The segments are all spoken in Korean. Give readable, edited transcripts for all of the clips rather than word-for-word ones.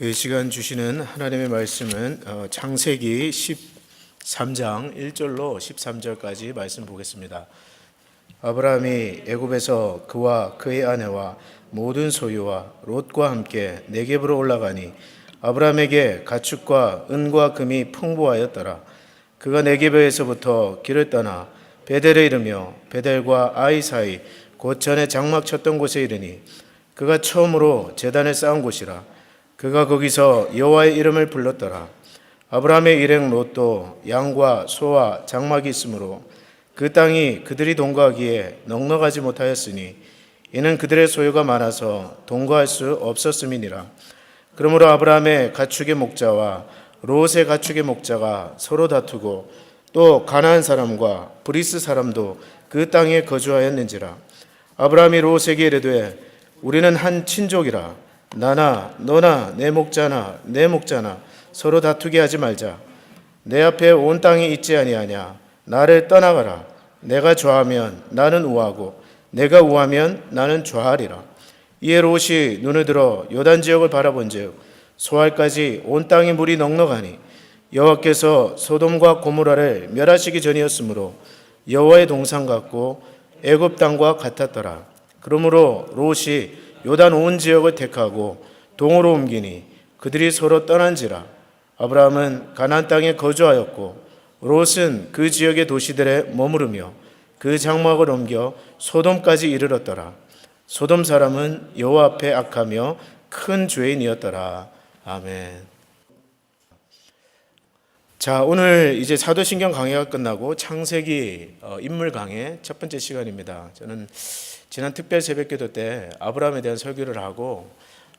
이 시간 주시는 하나님의 말씀은 창세기 13장 1절로 13절까지 말씀 보겠습니다. 아브라함이 애굽에서 그와 그의 아내와 모든 소유와 롯과 함께 네겝으로 올라가니 아브라함에게 가축과 은과 금이 풍부하였더라. 그가 네겝에서부터 길을 떠나 베델에 이르며 베델과 아이 사이 곧 전에 장막 쳤던 곳에 이르니 그가 처음으로 제단을 쌓은 곳이라. 그가 거기서 여호와의 이름을 불렀더라. 아브라함의 일행 롯도 양과 소와 장막이 있으므로 그 땅이 그들이 동거하기에 넉넉하지 못하였으니 이는 그들의 소유가 많아서 동거할 수 없었음이니라. 그러므로 아브라함의 가축의 목자와 롯의 가축의 목자가 서로 다투고 또 가나안 사람과 브리스 사람도 그 땅에 거주하였는지라. 아브라함이 롯에게 이르되 우리는 한 친족이라. 나나 너나 내 목자나 내 목자나 서로 다투게 하지 말자. 내 앞에 온 땅이 있지 아니하냐. 나를 떠나가라. 내가 좌하면 나는 우하고 내가 우하면 나는 좌하리라. 이에 롯이 눈을 들어 요단 지역을 바라본즉 소알까지 온 땅에 물이 넉넉하니 여호와께서 소돔과 고모라를 멸하시기 전이었으므로 여호와의 동산 같고 애굽 땅과 같았더라. 그러므로 롯이 요단 온 지역을 택하고 동으로 옮기니 그들이 서로 떠난지라. 아브라함은 가나안 땅에 거주하였고 롯은 그 지역의 도시들에 머무르며 그 장막을 옮겨 소돔까지 이르렀더라. 소돔 사람은 여호와 앞에 악하며 큰 죄인이었더라. 아멘. 자, 오늘 이제 사도신경 강해가 끝나고 창세기 인물 강해 첫 번째 시간입니다. 저는 지난 특별 새벽기도 때 아브라함에 대한 설교를 하고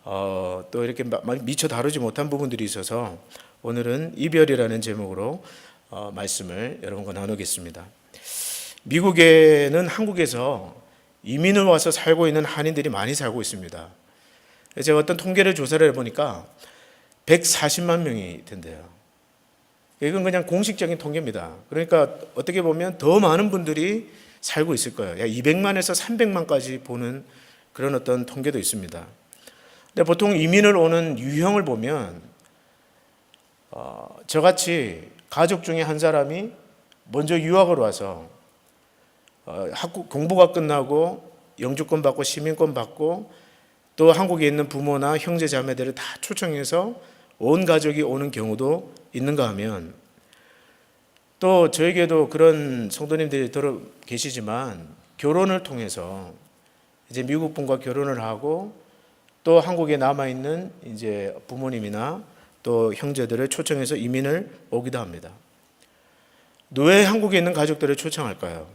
또 이렇게 미처 다루지 못한 부분들이 있어서 오늘은 이별이라는 제목으로 말씀을 여러분과 나누겠습니다. 미국에는 한국에서 이민을 와서 살고 있는 한인들이 많이 살고 있습니다. 제가 어떤 통계를 조사를 해보니까 140만 명이 된대요. 이건 그냥 공식적인 통계입니다. 그러니까 어떻게 보면 더 많은 분들이 살고 있을 거예요. 200만에서 300만까지 보는 그런 어떤 통계도 있습니다. 근데 보통 이민을 오는 유형을 보면 저같이 가족 중에 한 사람이 먼저 유학을 와서 학교 공부가 끝나고 영주권 받고 시민권 받고 또 한국에 있는 부모나 형제 자매들을 다 초청해서 온 가족이 오는 경우도 있는가 하면 또 저에게도 그런 성도님들이 들어 계시지만 결혼을 통해서 이제 미국 분과 결혼을 하고 또 한국에 남아 있는 이제 부모님이나 또 형제들을 초청해서 이민을 오기도 합니다. 왜 한국에 있는 가족들을 초청할까요?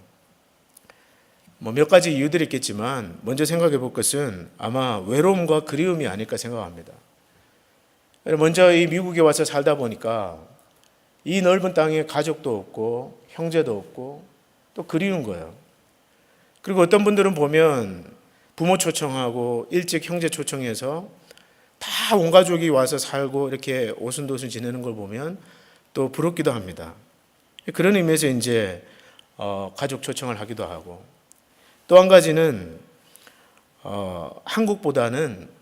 몇 가지 이유들이 있겠지만 먼저 생각해 볼 것은 아마 외로움과 그리움이 아닐까 생각합니다. 먼저 이 미국에 와서 살다 보니까 이 넓은 땅에 가족도 없고 형제도 없고 또 그리운 거예요. 그리고 어떤 분들은 보면 부모 초청하고 일찍 형제 초청해서 다 온 가족이 와서 살고 이렇게 오순도순 지내는 걸 보면 또 부럽기도 합니다. 그런 의미에서 이제 가족 초청을 하기도 하고 또 한 가지는 한국보다는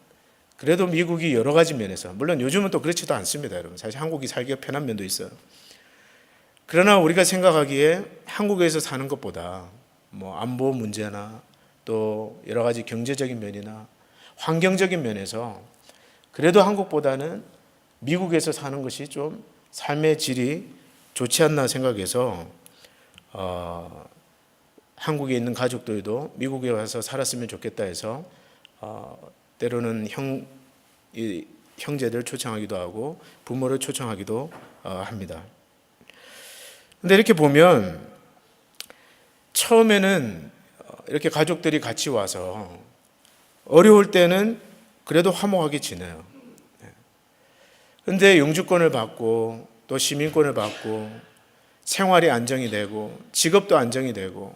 그래도 미국이 여러 가지 면에서 물론 요즘은 또 그렇지도 않습니다. 여러분 사실 한국이 살기가 편한 면도 있어요. 그러나 우리가 생각하기에 한국에서 사는 것보다 안보 문제나 또 여러 가지 경제적인 면이나 환경적인 면에서 그래도 한국보다는 미국에서 사는 것이 좀 삶의 질이 좋지 않나 생각해서 한국에 있는 가족들도 미국에 와서 살았으면 좋겠다 해서 때로는 형제들 초청하기도 하고 부모를 초청하기도 합니다. 그런데 이렇게 보면 처음에는 이렇게 가족들이 같이 와서 어려울 때는 그래도 화목하게 지내요. 그런데 영주권을 받고 또 시민권을 받고 생활이 안정이 되고 직업도 안정이 되고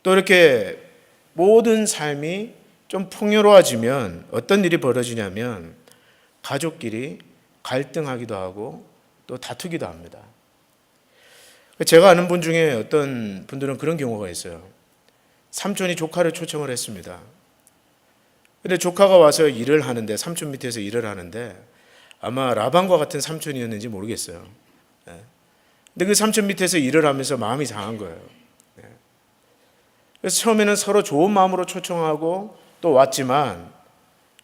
또 이렇게 모든 삶이 좀 풍요로워지면 어떤 일이 벌어지냐면 가족끼리 갈등하기도 하고 또 다투기도 합니다. 제가 아는 분 중에 어떤 분들은 그런 경우가 있어요. 삼촌이 조카를 초청을 했습니다. 근데 조카가 와서 일을 하는데 삼촌 밑에서 일을 하는데 아마 라반과 같은 삼촌이었는지 모르겠어요. 근데 그 삼촌 밑에서 일을 하면서 마음이 상한 거예요. 그래서 처음에는 서로 좋은 마음으로 초청하고 또 왔지만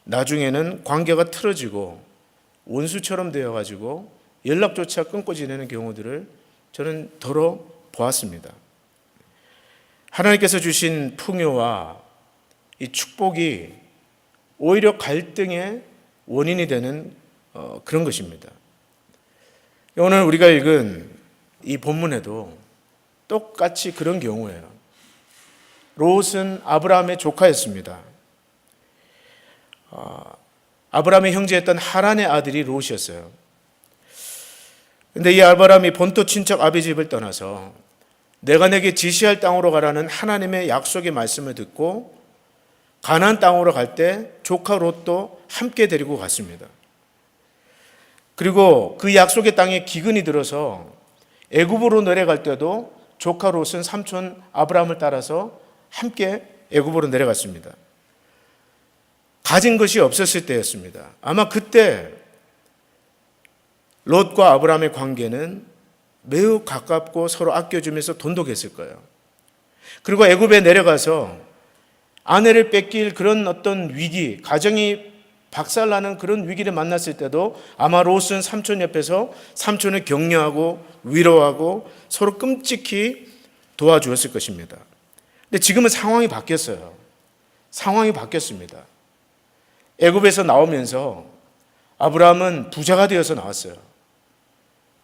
나중에는 관계가 틀어지고 원수처럼 되어가지고 연락조차 끊고 지내는 경우들을 저는 더러 보았습니다. 하나님께서 주신 풍요와 이 축복이 오히려 갈등의 원인이 되는 그런 것입니다. 오늘 우리가 읽은 이 본문에도 똑같이 그런 경우예요. 롯은 아브라함의 조카였습니다. 아브라함의 형제였던 하란의 아들이 롯이었어요. 그런데 이 아브라함이 본토 친척 아비 집을 떠나서 내가 내게 지시할 땅으로 가라는 하나님의 약속의 말씀을 듣고 가나안 땅으로 갈 때 조카 롯도 함께 데리고 갔습니다. 그리고 그 약속의 땅에 기근이 들어서 애굽으로 내려갈 때도 조카 롯은 삼촌 아브라함을 따라서 함께 애굽으로 내려갔습니다. 가진 것이 없었을 때였습니다. 아마 그때 롯과 아브라함의 관계는 매우 가깝고 서로 아껴주면서 돈독했을 거예요. 그리고 애굽에 내려가서 아내를 뺏길 그런 어떤 위기, 가정이 박살나는 그런 위기를 만났을 때도 아마 롯은 삼촌 옆에서 삼촌을 격려하고 위로하고 서로 끔찍히 도와주었을 것입니다. 근데 지금은 상황이 바뀌었어요. 상황이 바뀌었습니다. 애굽에서 나오면서 아브라함은 부자가 되어서 나왔어요.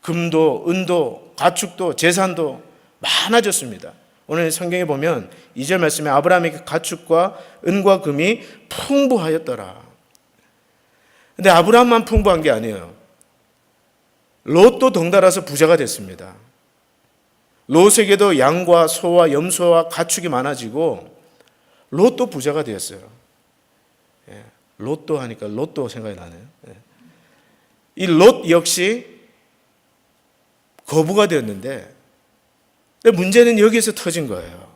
금도 은도 가축도 재산도 많아졌습니다. 오늘 성경에 보면 2절 말씀에 아브라함의 가축과 은과 금이 풍부하였더라. 근데 아브라함만 풍부한 게 아니에요. 롯도 덩달아서 부자가 됐습니다. 롯에게도 양과 소와 염소와 가축이 많아지고 롯도 부자가 되었어요. 롯도 하니까 롯도 생각이 나네요. 이 롯 역시 거부가 되었는데 문제는 여기에서 터진 거예요.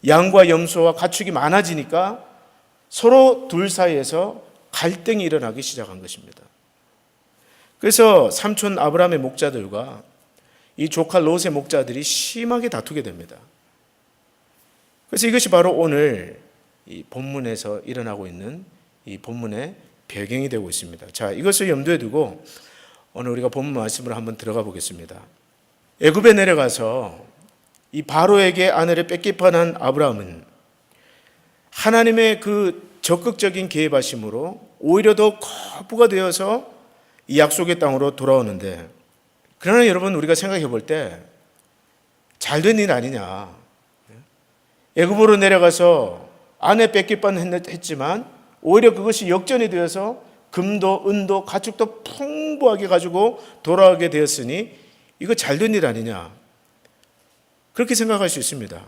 양과 염소와 가축이 많아지니까 서로 둘 사이에서 갈등이 일어나기 시작한 것입니다. 그래서 삼촌 아브라함의 목자들과 이 조카 롯의 목자들이 심하게 다투게 됩니다. 그래서 이것이 바로 오늘 이 본문에서 일어나고 있는 이 본문의 배경이 되고 있습니다. 자, 이것을 염두에 두고 오늘 우리가 본문 말씀으로 한번 들어가 보겠습니다. 애굽에 내려가서 이 바로에게 아내를 뺏길 뻔한 아브라함은 하나님의 그 적극적인 개입하심으로 오히려 더 거부가 되어서 이 약속의 땅으로 돌아오는데, 그러나 여러분 우리가 생각해 볼 때 잘된 일 아니냐. 애굽으로 내려가서 아내 뺏길 뻔했지만 오히려 그것이 역전이 되어서 금도 은도 가축도 풍부하게 가지고 돌아오게 되었으니 이거 잘된 일 아니냐. 그렇게 생각할 수 있습니다.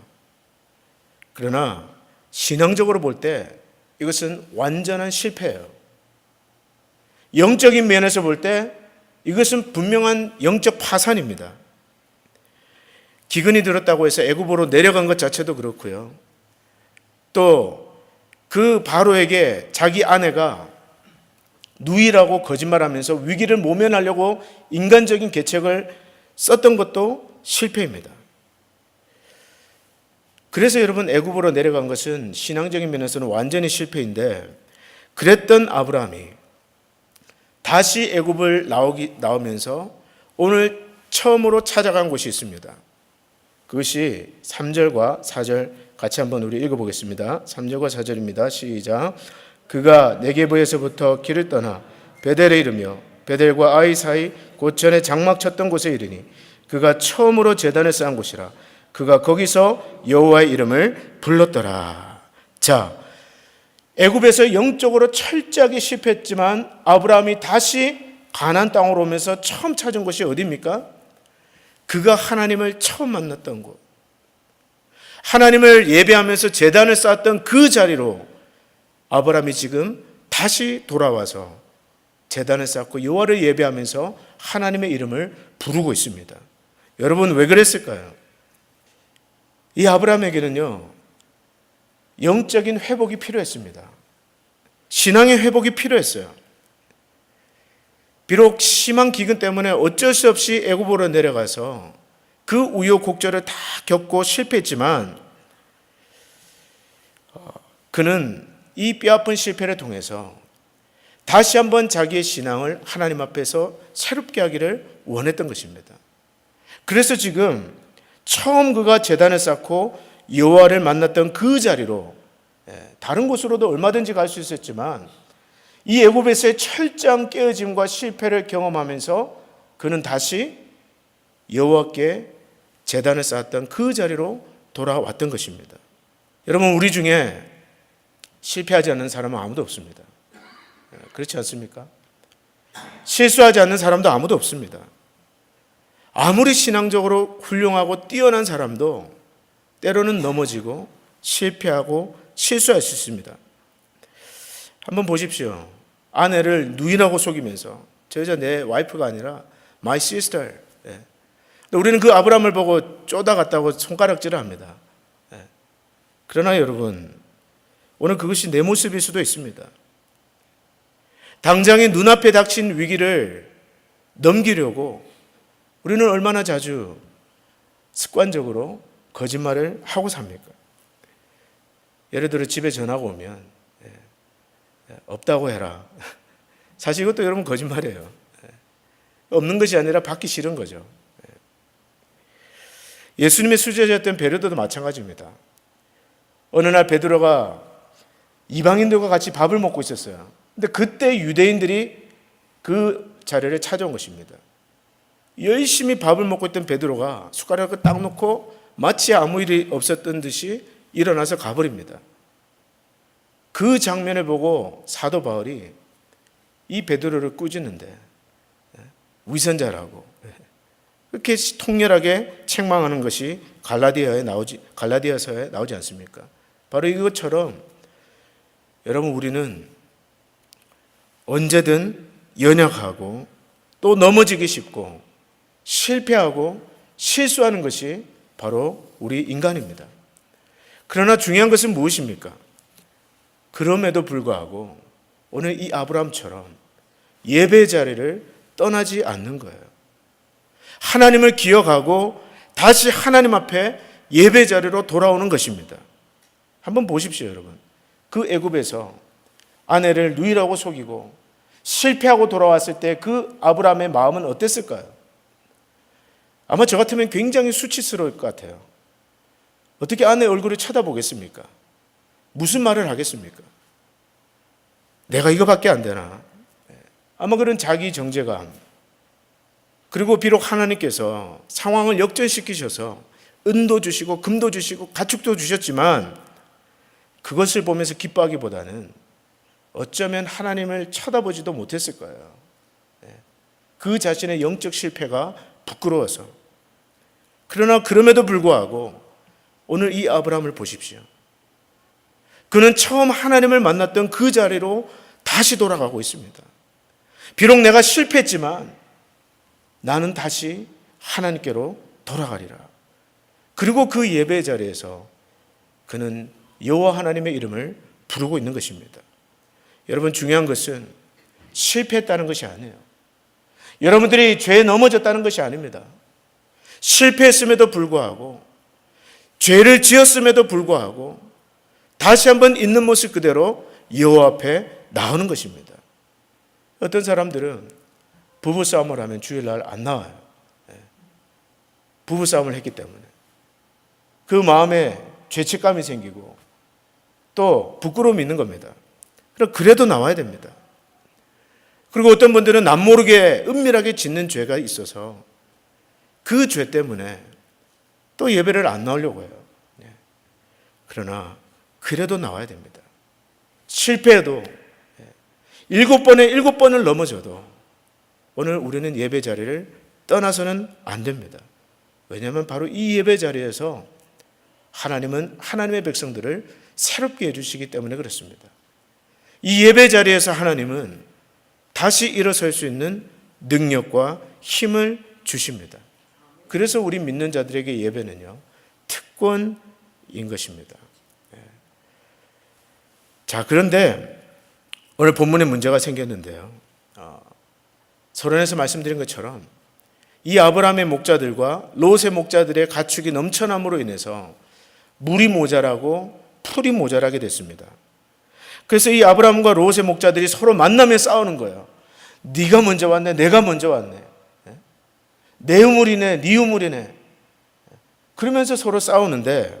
그러나 신앙적으로 볼 때 이것은 완전한 실패예요. 영적인 면에서 볼 때 이것은 분명한 영적 파산입니다. 기근이 들었다고 해서 애굽으로 내려간 것 자체도 그렇고요. 또 그 바로에게 자기 아내가 누이라고 거짓말하면서 위기를 모면하려고 인간적인 계책을 썼던 것도 실패입니다. 그래서 여러분 애굽으로 내려간 것은 신앙적인 면에서는 완전히 실패인데, 그랬던 아브라함이 다시 애굽을 나오면서 오늘 처음으로 찾아간 곳이 있습니다. 그것이 3절과 4절 같이 한번 우리 읽어보겠습니다. 3절과 4절입니다. 시작. 그가 네게브에서부터 길을 떠나 베델에 이르며 베델과 아이 사이 곧 전에 장막 쳤던 곳에 이르니 그가 처음으로 제단을 쌓은 곳이라. 그가 거기서 여호와의 이름을 불렀더라. 자, 애굽에서 영적으로 철저하게 실패했지만 아브라함이 다시 가나안 땅으로 오면서 처음 찾은 곳이 어디입니까? 그가 하나님을 처음 만났던 곳, 하나님을 예배하면서 제단을 쌓았던 그 자리로 아브라함이 지금 다시 돌아와서 제단을 쌓고 여호와를 예배하면서 하나님의 이름을 부르고 있습니다. 여러분 왜 그랬을까요? 이 아브라함에게는요, 영적인 회복이 필요했습니다. 신앙의 회복이 필요했어요. 비록 심한 기근 때문에 어쩔 수 없이 애굽으로 내려가서 그 우여곡절을 다 겪고 실패했지만 그는 이 뼈아픈 실패를 통해서 다시 한번 자기의 신앙을 하나님 앞에서 새롭게 하기를 원했던 것입니다. 그래서 지금 처음 그가 제단을 쌓고 여호와를 만났던 그 자리로, 다른 곳으로도 얼마든지 갈 수 있었지만 이 애굽에서의 철저한 깨어짐과 실패를 경험하면서 그는 다시 여호와께 제단을 쌓았던 그 자리로 돌아왔던 것입니다. 여러분, 우리 중에 실패하지 않는 사람은 아무도 없습니다. 그렇지 않습니까? 실수하지 않는 사람도 아무도 없습니다. 아무리 신앙적으로 훌륭하고 뛰어난 사람도 때로는 넘어지고 실패하고 실수할 수 있습니다. 한번 보십시오. 아내를 누이라고 속이면서, 저 여자 내 와이프가 아니라 my sister. 우리는 그 아브라함을 보고 쪼다갔다고 손가락질을 합니다. 그러나 여러분, 오늘 그것이 내 모습일 수도 있습니다. 당장의 눈앞에 닥친 위기를 넘기려고 우리는 얼마나 자주 습관적으로 거짓말을 하고 삽니까? 예를 들어 집에 전화가 오면 없다고 해라. 사실 이것도 여러분 거짓말이에요. 없는 것이 아니라 받기 싫은 거죠. 예수님의 수제자였던 베드로도 마찬가지입니다. 어느 날 베드로가 이방인들과 같이 밥을 먹고 있었어요. 근데 그때 유대인들이 그 자리를 찾아온 것입니다. 열심히 밥을 먹고 있던 베드로가 숟가락을 딱 놓고 마치 아무 일이 없었던 듯이 일어나서 가버립니다. 그 장면을 보고 사도 바울이 이 베드로를 꾸짖는데 위선자라고 그렇게 통렬하게 책망하는 것이 갈라디아서에 나오지 않습니까? 바로 이것처럼 여러분, 우리는 언제든 연약하고 또 넘어지기 쉽고 실패하고 실수하는 것이 바로 우리 인간입니다. 그러나 중요한 것은 무엇입니까? 그럼에도 불구하고 오늘 이 아브라함처럼 예배 자리를 떠나지 않는 거예요. 하나님을 기억하고 다시 하나님 앞에 예배 자리로 돌아오는 것입니다. 한번 보십시오, 여러분. 그 애굽에서 아내를 누이라고 속이고 실패하고 돌아왔을 때 그 아브라함의 마음은 어땠을까요? 아마 저 같으면 굉장히 수치스러울 것 같아요. 어떻게 아내 얼굴을 쳐다보겠습니까? 무슨 말을 하겠습니까? 내가 이거밖에 안 되나? 아마 그런 자기 정죄감, 그리고 비록 하나님께서 상황을 역전시키셔서 은도 주시고 금도 주시고 가축도 주셨지만 그것을 보면서 기뻐하기보다는 어쩌면 하나님을 쳐다보지도 못했을 거예요. 그 자신의 영적 실패가 부끄러워서. 그러나 그럼에도 불구하고 오늘 이 아브라함을 보십시오. 그는 처음 하나님을 만났던 그 자리로 다시 돌아가고 있습니다. 비록 내가 실패했지만 나는 다시 하나님께로 돌아가리라. 그리고 그 예배 자리에서 그는 여호와 하나님의 이름을 부르고 있는 것입니다. 여러분, 중요한 것은 실패했다는 것이 아니에요. 여러분들이 죄에 넘어졌다는 것이 아닙니다. 실패했음에도 불구하고, 죄를 지었음에도 불구하고 다시 한번 있는 모습 그대로 여호와 앞에 나오는 것입니다. 어떤 사람들은 부부싸움을 하면 주일날 안 나와요. 부부싸움을 했기 때문에 그 마음에 죄책감이 생기고 또 부끄러움이 있는 겁니다. 그래도 나와야 됩니다. 그리고 어떤 분들은 남모르게 은밀하게 짓는 죄가 있어서 그 죄 때문에 또 예배를 안 나오려고 해요. 그러나 그래도 나와야 됩니다. 실패해도 7번에 7번을 넘어져도 오늘 우리는 예배 자리를 떠나서는 안 됩니다. 왜냐하면 바로 이 예배 자리에서 하나님은 하나님의 백성들을 새롭게 해주시기 때문에 그렇습니다. 이 예배 자리에서 하나님은 다시 일어설 수 있는 능력과 힘을 주십니다. 그래서 우리 믿는 자들에게 예배는요, 특권인 것입니다. 자, 그런데 오늘 본문에 문제가 생겼는데요. 서론에서 말씀드린 것처럼 이 아브라함의 목자들과 롯의 목자들의 가축이 넘쳐남으로 인해서 물이 모자라고 풀이 모자라게 됐습니다. 그래서 이 아브라함과 롯의 목자들이 서로 만나며 싸우는 거예요. 네가 먼저 왔네, 내가 먼저 왔네. 내 우물이네, 네 우물이네. 그러면서 서로 싸우는데,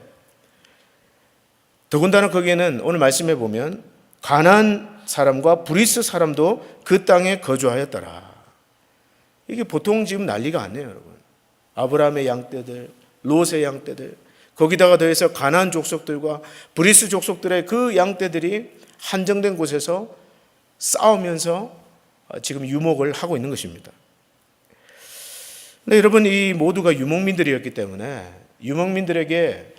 더군다나 거기에는 오늘 말씀해 보면 가나안 사람과 브리스 사람도 그 땅에 거주하였더라. 이게 보통 지금 난리가 아니에요, 여러분. 아브라함의 양떼들, 롯의 양떼들, 거기다가 더해서 가나안 족속들과 브리스 족속들의 그 양떼들이 한정된 곳에서 싸우면서 지금 유목을 하고 있는 것입니다. 근데 여러분, 이 모두가 유목민들이었기 때문에 유목민들에게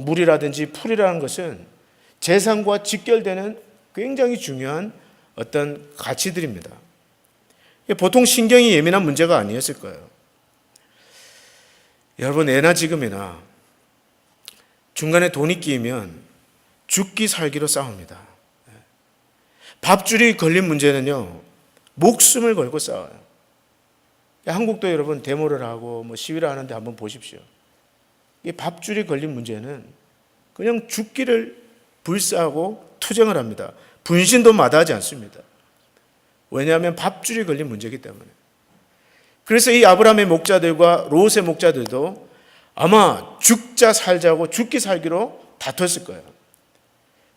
물이라든지 풀이라는 것은 재산과 직결되는 굉장히 중요한 어떤 가치들입니다. 보통 신경이 예민한 문제가 아니었을 거예요. 여러분, 예나 지금이나 중간에 돈이 끼면 죽기 살기로 싸웁니다. 밥줄이 걸린 문제는요, 목숨을 걸고 싸워요. 한국도 여러분 데모를 하고 시위를 하는데 한번 보십시오. 이 밥줄이 걸린 문제는 그냥 죽기를 불사하고 투쟁을 합니다. 분신도 마다하지 않습니다. 왜냐하면 밥줄이 걸린 문제이기 때문에. 그래서 이 아브라함의 목자들과 롯의 목자들도 아마 죽자 살자고 죽기 살기로 다퉜을 거예요.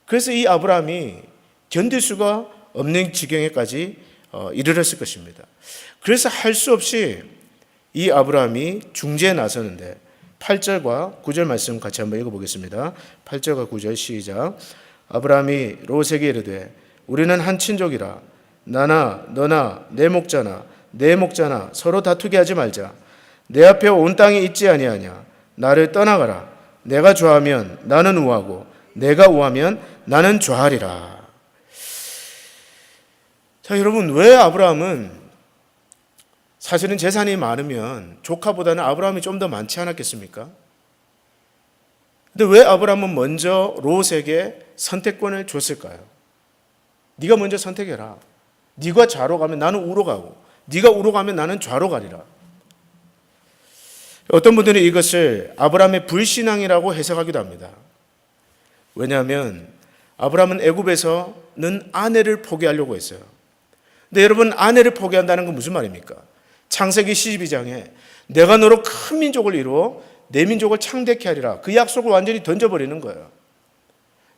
그래서 이 아브라함이 견딜 수가 없는 지경에까지 이르렀을 것입니다. 그래서 할 수 없이 이 아브라함이 중재에 나서는데 8절과 9절 말씀 같이 한번 읽어보겠습니다. 8절과 9절 시작. 아브라함이 롯에게 이르되 우리는 한 친족이라 나나 너나 내 목자나 내 목자나 서로 다투게 하지 말자. 내 앞에 온 땅이 있지 아니하냐. 나를 떠나가라. 내가 좌하면 나는 우하고 내가 우하면 나는 좌하리라. 자, 여러분, 왜 아브라함은 사실은 재산이 많으면 조카보다는 아브라함이 좀 더 많지 않았겠습니까? 근데 왜 아브라함은 먼저 롯에게 선택권을 줬을까요? 네가 먼저 선택해라. 네가 좌로 가면 나는 우로 가고 네가 우로 가면 나는 좌로 가리라. 어떤 분들은 이것을 아브라함의 불신앙이라고 해석하기도 합니다. 왜냐하면 아브라함은 애굽에서는 아내를 포기하려고 했어요. 근데 여러분, 아내를 포기한다는 건 무슨 말입니까? 창세기 12장에 내가 너로 큰 민족을 이루어 내 민족을 창대케 하리라. 그 약속을 완전히 던져버리는 거예요.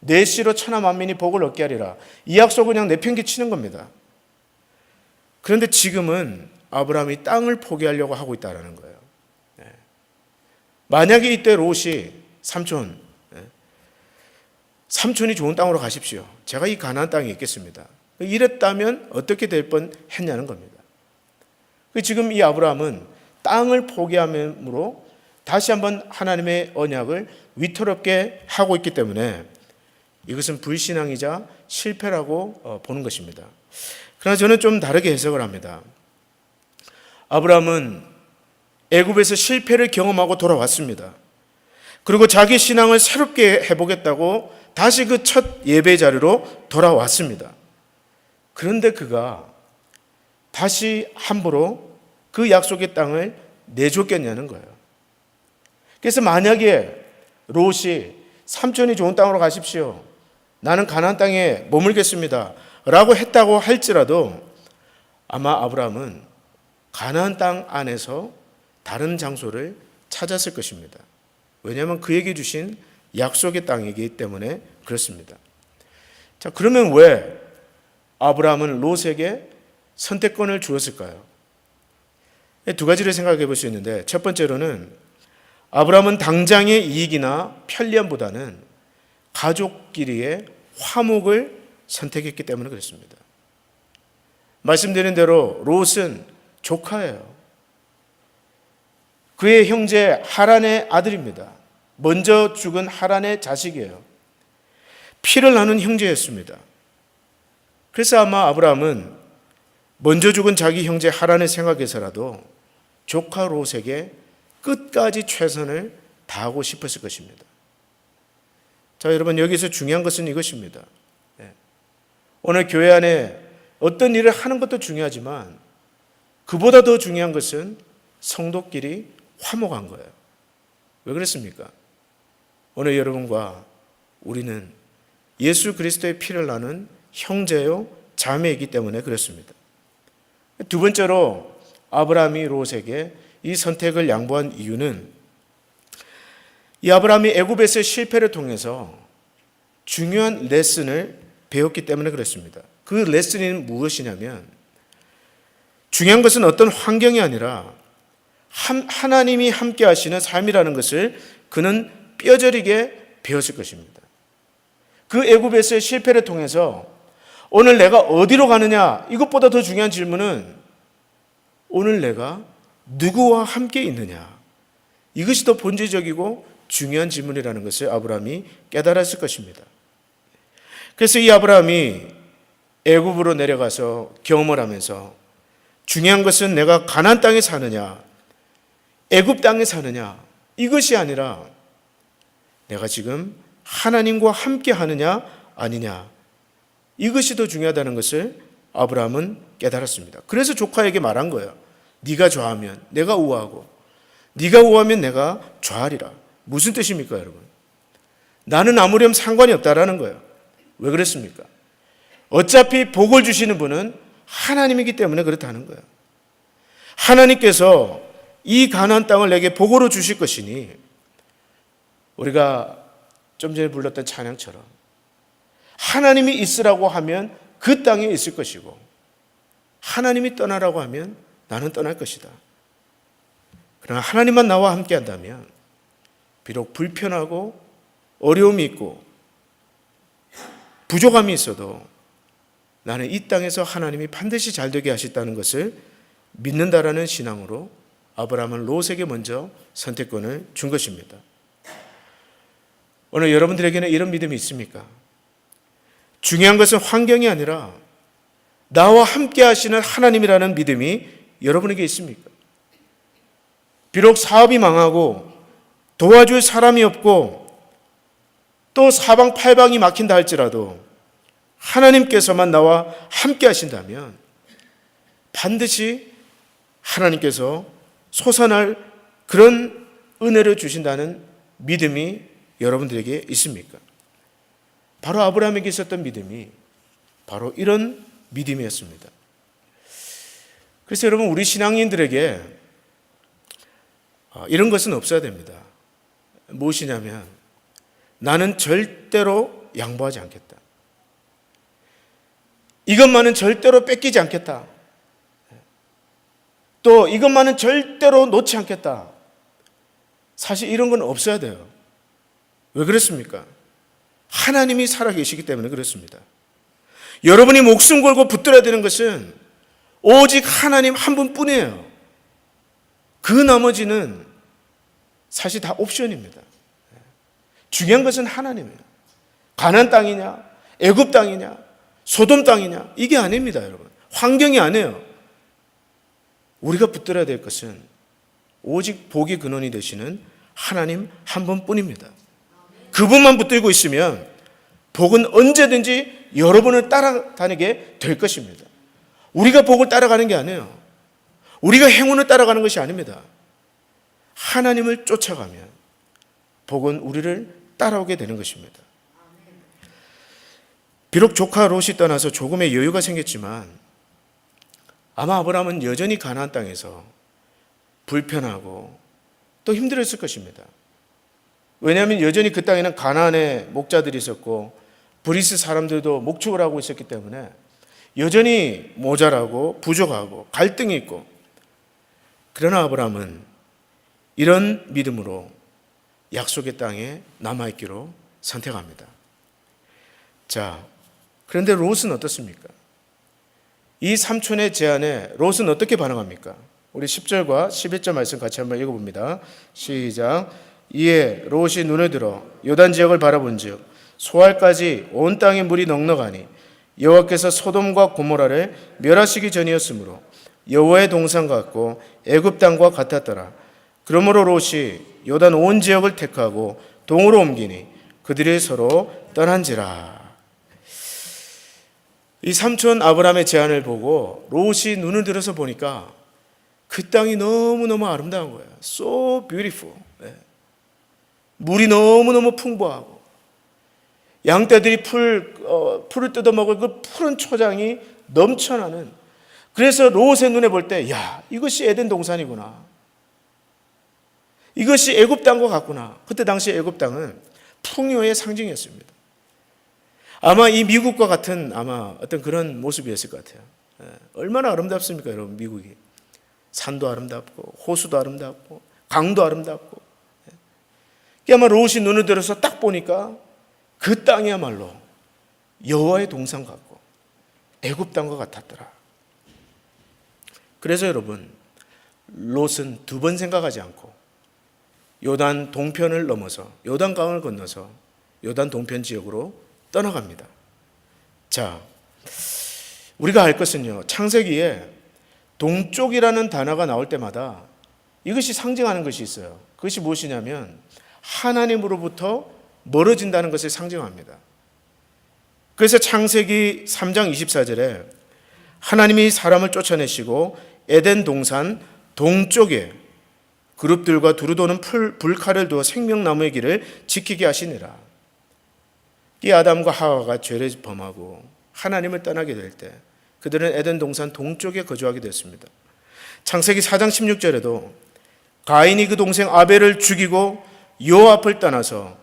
내 씨로 천하 만민이 복을 얻게 하리라. 이 약속을 그냥 내팽개치는 겁니다. 그런데 지금은 아브라함이 땅을 포기하려고 하고 있다는 거예요. 만약에 이때 롯이 삼촌이 좋은 땅으로 가십시오. 제가 이 가나안 땅에 있겠습니다. 이랬다면 어떻게 될 뻔했냐는 겁니다. 지금 이 아브라함은 땅을 포기함으로 다시 한번 하나님의 언약을 위태롭게 하고 있기 때문에 이것은 불신앙이자 실패라고 보는 것입니다. 그러나 저는 좀 다르게 해석을 합니다. 아브라함은 애굽에서 실패를 경험하고 돌아왔습니다. 그리고 자기 신앙을 새롭게 해보겠다고 다시 그 첫 예배 자리로 돌아왔습니다. 그런데 그가 다시 함부로 그 약속의 땅을 내줬겠냐는 거예요. 그래서 만약에 롯이 삼촌이 좋은 땅으로 가십시오. 나는 가나안 땅에 머물겠습니다. 라고 했다고 할지라도 아마 아브라함은 가나안 땅 안에서 다른 장소를 찾았을 것입니다. 왜냐하면 그에게 주신 약속의 땅이기 때문에 그렇습니다. 자, 그러면 왜 아브라함은 롯에게 선택권을 주었을까요? 두 가지를 생각해 볼 수 있는데, 첫 번째로는 아브라함은 당장의 이익이나 편리함보다는 가족끼리의 화목을 선택했기 때문에 그렇습니다. 말씀드린 대로 롯은 조카예요. 그의 형제 하란의 아들입니다. 먼저 죽은 하란의 자식이에요. 피를 나눈 형제였습니다. 그래서 아마 아브라함은 먼저 죽은 자기 형제 하란을 생각해서라도 조카 롯에게 끝까지 최선을 다하고 싶었을 것입니다. 자, 여러분, 여기서 중요한 것은 이것입니다. 오늘 교회 안에 어떤 일을 하는 것도 중요하지만 그보다 더 중요한 것은 성도끼리 화목한 거예요. 왜 그랬습니까? 오늘 여러분과 우리는 예수 그리스도의 피를 나눈 형제요 자매이기 때문에 그렇습니다. 두 번째로 아브라함이 롯에게 이 선택을 양보한 이유는 이 아브라함이 애굽에서의 실패를 통해서 중요한 레슨을 배웠기 때문에 그렇습니다. 그 레슨이 무엇이냐면 중요한 것은 어떤 환경이 아니라 하나님이 함께 하시는 삶이라는 것을 그는 뼈저리게 배웠을 것입니다. 그 애굽에서의 실패를 통해서 오늘 내가 어디로 가느냐, 이것보다 더 중요한 질문은 오늘 내가 누구와 함께 있느냐, 이것이 더 본질적이고 중요한 질문이라는 것을 아브라함이 깨달았을 것입니다. 그래서 이 아브라함이 애굽으로 내려가서 경험을 하면서 중요한 것은 내가 가나안 땅에 사느냐 애굽 땅에 사느냐 이것이 아니라 내가 지금 하나님과 함께 하느냐 아니냐, 이것이 더 중요하다는 것을 아브라함은 깨달았습니다. 그래서 조카에게 말한 거예요. 네가 좌하면 내가 우하고 네가 우하면 내가 좌하리라. 무슨 뜻입니까, 여러분? 나는 아무렴 상관이 없다라는 거예요. 왜 그랬습니까? 어차피 복을 주시는 분은 하나님이기 때문에 그렇다는 거예요. 하나님께서 이 가나안 땅을 내게 복으로 주실 것이니, 우리가 좀 전에 불렀던 찬양처럼 하나님이 있으라고 하면 그 땅에 있을 것이고 하나님이 떠나라고 하면 나는 떠날 것이다. 그러나 하나님만 나와 함께 한다면 비록 불편하고 어려움이 있고 부족함이 있어도 나는 이 땅에서 하나님이 반드시 잘되게 하셨다는 것을 믿는다라는 신앙으로 아브라함은 롯에게 먼저 선택권을 준 것입니다. 오늘 여러분들에게는 이런 믿음이 있습니까? 중요한 것은 환경이 아니라 나와 함께 하시는 하나님이라는 믿음이 여러분에게 있습니까? 비록 사업이 망하고 도와줄 사람이 없고 또 사방팔방이 막힌다 할지라도 하나님께서만 나와 함께 하신다면 반드시 하나님께서 솟아날 그런 은혜를 주신다는 믿음이 여러분들에게 있습니까? 바로 아브라함에게 있었던 믿음이 바로 이런 믿음이었습니다. 그래서 여러분, 우리 신앙인들에게 이런 것은 없어야 됩니다. 무엇이냐면 나는 절대로 양보하지 않겠다. 이것만은 절대로 뺏기지 않겠다. 또 이것만은 절대로 놓지 않겠다. 사실 이런 건 없어야 돼요. 왜 그렇습니까? 하나님이 살아계시기 때문에 그렇습니다. 여러분이 목숨 걸고 붙들어야 되는 것은 오직 하나님 한 분뿐이에요. 그 나머지는 사실 다 옵션입니다. 중요한 것은 하나님이에요. 가나안 땅이냐, 애굽 땅이냐, 소돔 땅이냐, 이게 아닙니다, 여러분. 환경이 아니에요. 우리가 붙들어야 될 것은 오직 복의 근원이 되시는 하나님 한 분뿐입니다. 그분만 붙들고 있으면 복은 언제든지 여러분을 따라다니게 될 것입니다. 우리가 복을 따라가는 게 아니에요. 우리가 행운을 따라가는 것이 아닙니다. 하나님을 쫓아가면 복은 우리를 따라오게 되는 것입니다. 비록 조카 롯이 떠나서 조금의 여유가 생겼지만 아마 아브라함은 여전히 가나안 땅에서 불편하고 또 힘들었을 것입니다. 왜냐하면 여전히 그 땅에는 가나안의 목자들이 있었고 브리스 사람들도 목축을 하고 있었기 때문에 여전히 모자라고 부족하고 갈등이 있고, 그러나 아브라함은 이런 믿음으로 약속의 땅에 남아있기로 선택합니다. 자, 그런데 롯은 어떻습니까? 이 삼촌의 제안에 롯은 어떻게 반응합니까? 우리 10절과 11절 말씀 같이 한번 읽어봅니다. 시작. 이에 롯이 눈을 들어 요단 지역을 바라본즉 소알까지 온 땅에 물이 넉넉하니 여호와께서 소돔과 고모라를 멸하시기 전이었으므로 여호와의 동산 같고 애굽 땅과 같았더라. 그러므로 롯이 요단 온 지역을 택하고 동으로 옮기니 그들이 서로 떠난지라. 이 삼촌 아브라함의 제안을 보고 롯이 눈을 들어서 보니까 그 땅이 너무너무 아름다운 거예요. So beautiful. 물이 너무너무 풍부하고 양떼들이 풀을 뜯어먹을 그 푸른 초장이 넘쳐나는, 그래서 롯의 눈에 볼 때 야, 이것이 에덴 동산이구나. 이것이 애굽 땅과 같구나. 그때 당시 애굽 땅은 풍요의 상징이었습니다. 아마 이 미국과 같은 아마 어떤 그런 모습이었을 것 같아요. 얼마나 아름답습니까, 여러분? 미국이 산도 아름답고 호수도 아름답고 강도 아름답고. 아마 롯이 눈을 들어서 딱 보니까 그 땅이야말로 여호와의 동산 같고 애굽 땅과 같았더라. 그래서 여러분, 롯은 두 번 생각하지 않고 요단 동편을 넘어서 요단강을 건너서 요단 동편 지역으로 떠나갑니다. 자, 우리가 알 것은요, 창세기에 동쪽이라는 단어가 나올 때마다 이것이 상징하는 것이 있어요. 그것이 무엇이냐면 하나님으로부터 멀어진다는 것을 상징합니다. 그래서 창세기 3장 24절에 하나님이 사람을 쫓아내시고 에덴 동산 동쪽에 그룹들과 두루 도는 불칼을 두어 생명나무의 길을 지키게 하시니라. 이 아담과 하와가 죄를 범하고 하나님을 떠나게 될 때 그들은 에덴 동산 동쪽에 거주하게 됐습니다. 창세기 4장 16절에도 가인이 그 동생 아벨을 죽이고 여호와 앞을 떠나서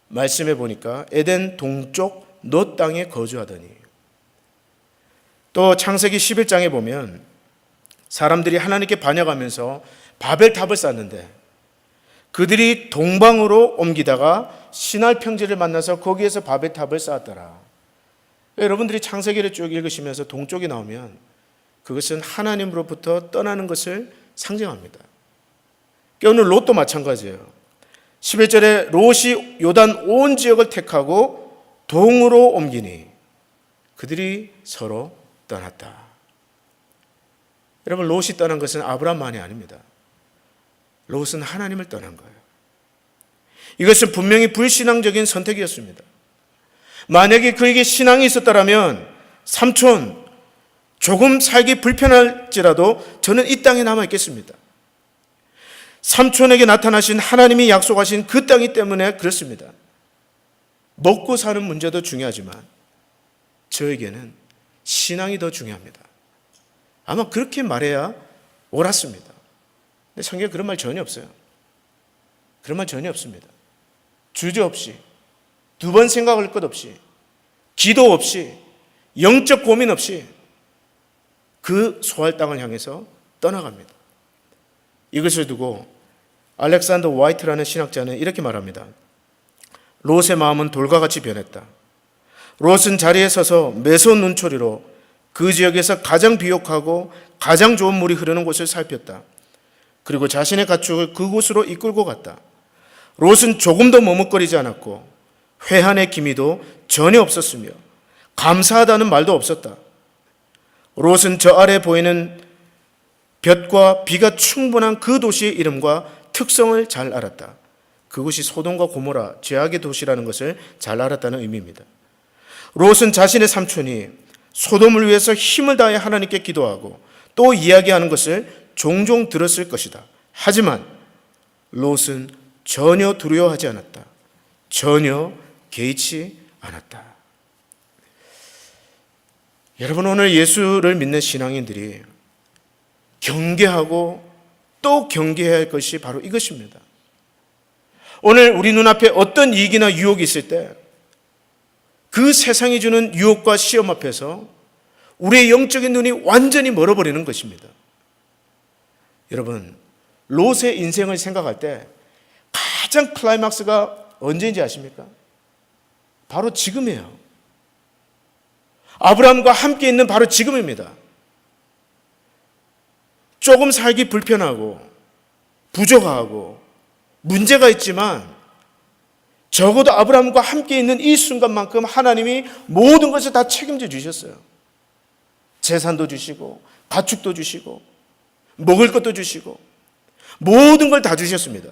말씀해 보니까 에덴 동쪽 롯 땅에 거주하더니, 또 창세기 11장에 보면 사람들이 하나님께 반역하면서 바벨탑을 쌓는데 그들이 동방으로 옮기다가 시날 평지를 만나서 거기에서 바벨탑을 쌓았더라. 여러분들이 창세기를 쭉 읽으시면서 동쪽이 나오면 그것은 하나님으로부터 떠나는 것을 상징합니다. 오늘 롯도 마찬가지예요. 11절에 롯이 요단 온 지역을 택하고 동으로 옮기니 그들이 서로 떠났다. 여러분, 롯이 떠난 것은 아브라함만이 아닙니다. 롯은 하나님을 떠난 거예요. 이것은 분명히 불신앙적인 선택이었습니다. 만약에 그에게 신앙이 있었다면 삼촌, 조금 살기 불편할지라도 저는 이 땅에 남아있겠습니다. 삼촌에게 나타나신 하나님이 약속하신 그 땅이 때문에 그렇습니다. 먹고 사는 문제도 중요하지만 저에게는 신앙이 더 중요합니다. 아마 그렇게 말해야 옳았습니다. 근데 성경에 그런 말 전혀 없어요. 그런 말 전혀 없습니다. 주저없이, 두 번 생각할 것 없이, 기도 없이, 영적 고민 없이 그 소할 땅을 향해서 떠나갑니다. 이것을 두고 알렉산더 화이트라는 신학자는 이렇게 말합니다. 롯의 마음은 돌과 같이 변했다. 롯은 자리에 서서 매서운 눈초리로 그 지역에서 가장 비옥하고 가장 좋은 물이 흐르는 곳을 살폈다. 그리고 자신의 가축을 그곳으로 이끌고 갔다. 롯은 조금도 머뭇거리지 않았고 회한의 기미도 전혀 없었으며 감사하다는 말도 없었다. 롯은 저 아래 보이는 볕과 비가 충분한 그 도시의 이름과 특성을 잘 알았다. 그것이 소돔과 고모라, 죄악의 도시라는 것을 잘 알았다는 의미입니다. 롯은 자신의 삼촌이 소돔을 위해서 힘을 다해 하나님께 기도하고 또 이야기하는 것을 종종 들었을 것이다. 하지만 롯은 전혀 두려워하지 않았다. 전혀 개의치 않았다. 여러분, 오늘 예수를 믿는 신앙인들이 경계하고 또 경계해야 할 것이 바로 이것입니다. 오늘 우리 눈앞에 어떤 이익이나 유혹이 있을 때 그 세상이 주는 유혹과 시험 앞에서 우리의 영적인 눈이 완전히 멀어버리는 것입니다. 여러분, 롯의 인생을 생각할 때 가장 클라이막스가 언제인지 아십니까? 바로 지금이에요. 아브라함과 함께 있는 바로 지금입니다. 조금 살기 불편하고 부족하고 문제가 있지만 적어도 아브라함과 함께 있는 이 순간만큼 하나님이 모든 것을 다 책임져 주셨어요. 재산도 주시고 가축도 주시고 먹을 것도 주시고 모든 걸 다 주셨습니다.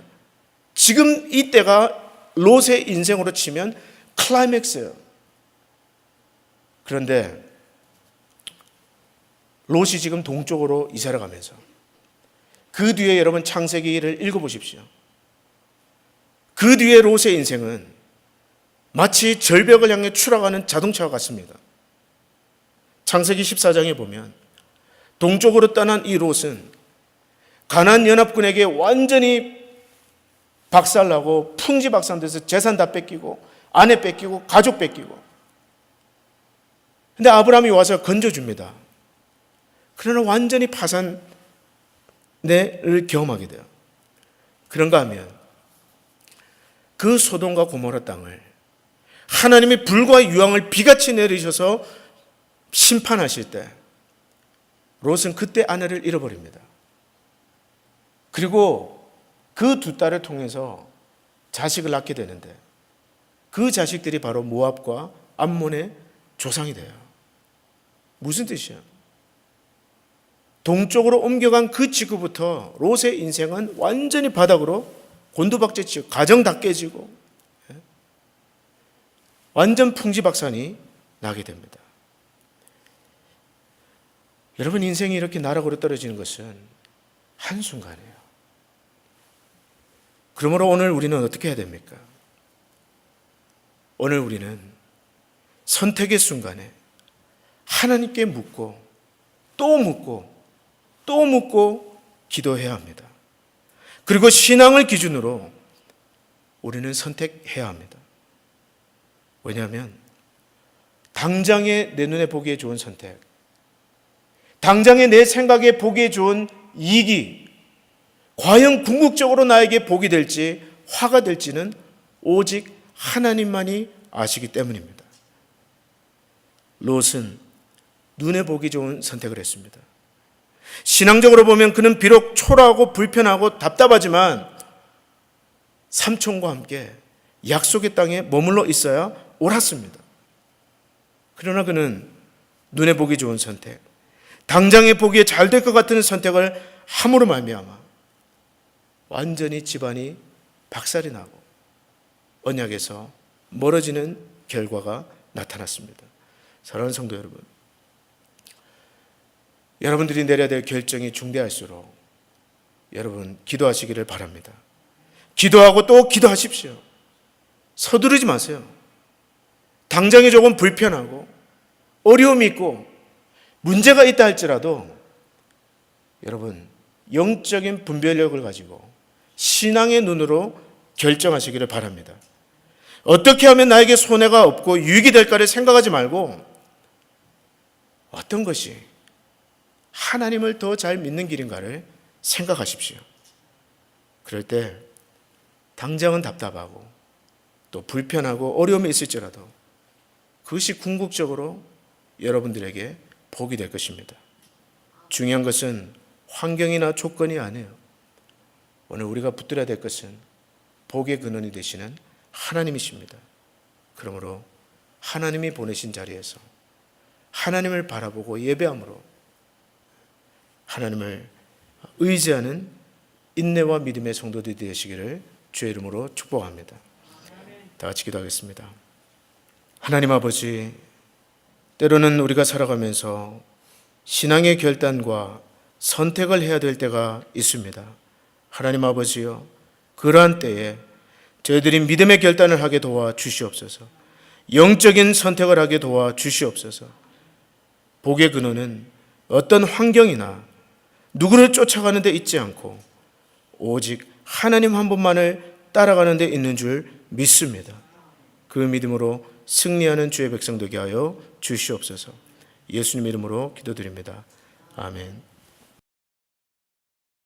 지금 이때가 롯의 인생으로 치면 클라이맥스예요. 그런데 롯이 지금 동쪽으로 이사를 가면서 그 뒤에 여러분 창세기를 읽어보십시오. 그 뒤에 롯의 인생은 마치 절벽을 향해 추락하는 자동차와 같습니다. 창세기 14장에 보면 동쪽으로 떠난 이 롯은 가나안 연합군에게 완전히 박살나고 풍지박산돼서 재산 다 뺏기고 아내 뺏기고 가족 뺏기고, 근데 아브라함이 와서 건져줍니다. 그러나 완전히 파산을 경험하게 돼요. 그런가 하면 그 소돔과 고모라 땅을 하나님이 불과 유황을 비같이 내리셔서 심판하실 때 롯은 그때 아내를 잃어버립니다. 그리고 그 두 딸을 통해서 자식을 낳게 되는데 그 자식들이 바로 모압과 암몬의 조상이 돼요. 무슨 뜻이야? 동쪽으로 옮겨간 그 직후부터 롯의 인생은 완전히 바닥으로 곤두박질치고 가정 다 깨지고 완전 풍지박산이 나게 됩니다. 여러분, 인생이 이렇게 나락으로 떨어지는 것은 한순간이에요. 그러므로 오늘 우리는 어떻게 해야 됩니까? 오늘 우리는 선택의 순간에 하나님께 묻고 또 묻고 또 묻고 기도해야 합니다. 그리고 신앙을 기준으로 우리는 선택해야 합니다. 왜냐하면 당장에 내 눈에 보기에 좋은 선택, 당장에 내 생각에 보기에 좋은 이익이 과연 궁극적으로 나에게 복이 될지 화가 될지는 오직 하나님만이 아시기 때문입니다. 롯은 눈에 보기 좋은 선택을 했습니다. 신앙적으로 보면 그는 비록 초라하고 불편하고 답답하지만 삼촌과 함께 약속의 땅에 머물러 있어야 옳았습니다. 그러나 그는 눈에 보기 좋은 선택, 당장에 보기에 잘 될 것 같은 선택을 함으로 말미암아 완전히 집안이 박살이 나고 언약에서 멀어지는 결과가 나타났습니다. 사랑하는 성도 여러분, 여러분들이 내려야 될 결정이 중대할수록 여러분 기도하시기를 바랍니다. 기도하고 또 기도하십시오. 서두르지 마세요. 당장에 조금 불편하고 어려움이 있고 문제가 있다 할지라도 여러분 영적인 분별력을 가지고 신앙의 눈으로 결정하시기를 바랍니다. 어떻게 하면 나에게 손해가 없고 유익이 될까를 생각하지 말고 어떤 것이 하나님을 더 잘 믿는 길인가를 생각하십시오. 그럴 때 당장은 답답하고 또 불편하고 어려움이 있을지라도 그것이 궁극적으로 여러분들에게 복이 될 것입니다. 중요한 것은 환경이나 조건이 아니에요. 오늘 우리가 붙들어야 될 것은 복의 근원이 되시는 하나님이십니다. 그러므로 하나님이 보내신 자리에서 하나님을 바라보고 예배함으로 하나님을 의지하는 인내와 믿음의 성도들이 되시기를 주의 이름으로 축복합니다. 다 같이 기도하겠습니다. 하나님 아버지, 때로는 우리가 살아가면서 신앙의 결단과 선택을 해야 될 때가 있습니다. 하나님 아버지요, 그러한 때에 저희들이 믿음의 결단을 하게 도와 주시옵소서. 영적인 선택을 하게 도와 주시옵소서. 복의 근원은 어떤 환경이나 누구를 쫓아가는 데 있지 않고 오직 하나님 한 분만을 따라가는 데 있는 줄 믿습니다. 그 믿음으로 승리하는 주의 백성 되게 하여 주시옵소서. 예수님 이름으로 기도드립니다. 아멘.